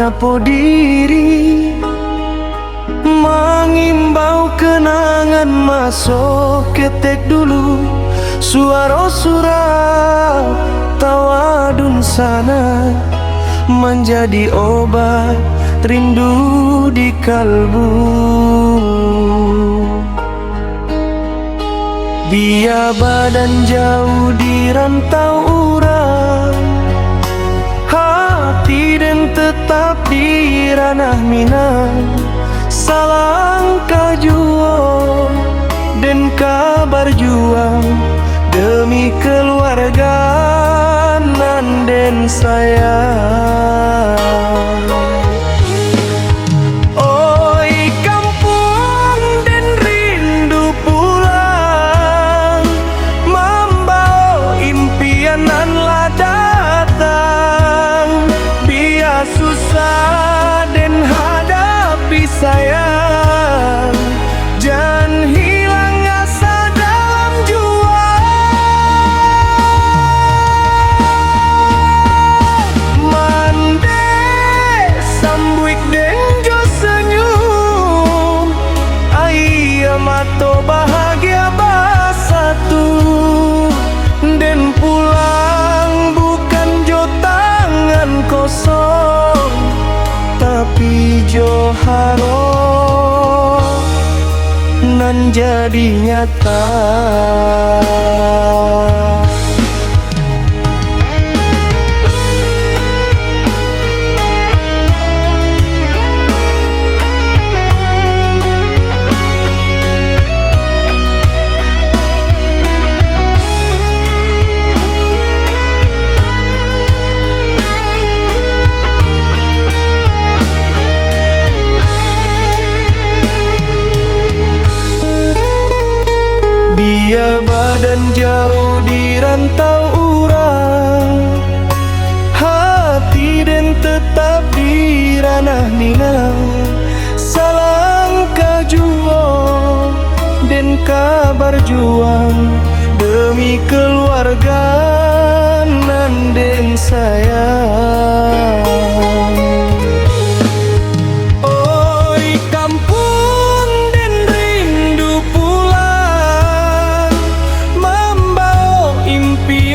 menyapa diri, mengimbau kenangan masuk ketek dulu. Suara surau tawadun sana menjadi obat rindu di kalbu. Biar badan jauh di rantau urang, hati dan tetap di ranah Minang. Salangkah juang dan kabar juang demi keluarga nan den sayang. Oi kampung den rindu pulang, membawa impian nan lah datang. Biar susah den hadapi sayang, jangan hilang asa dalam juang. Mande sambuik den jo senyum, ayah mato bahagia bersatu. Den pulang bukan jo tangan kosong, tapi jo harap nan jadi nyata. Biar badan jauh di rantau urang, hati dan tetap di ranah Minang. Salangkah juang dan kabar juang demi keluarga nan den sayang.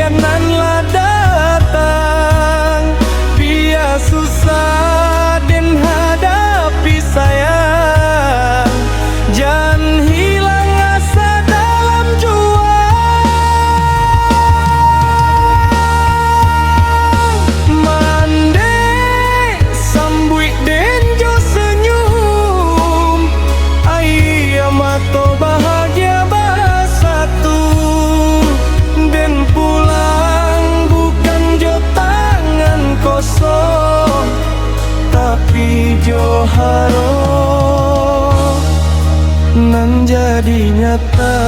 Nan lah datang, biar susah den hadapi sayang, jangan hilang asa dalam juang. Mande sambuik den jo senyum, ayah mato bahagia bersatu. Den pulang bukan jo tangan kosong, tapi jo harap nan jadi nyata.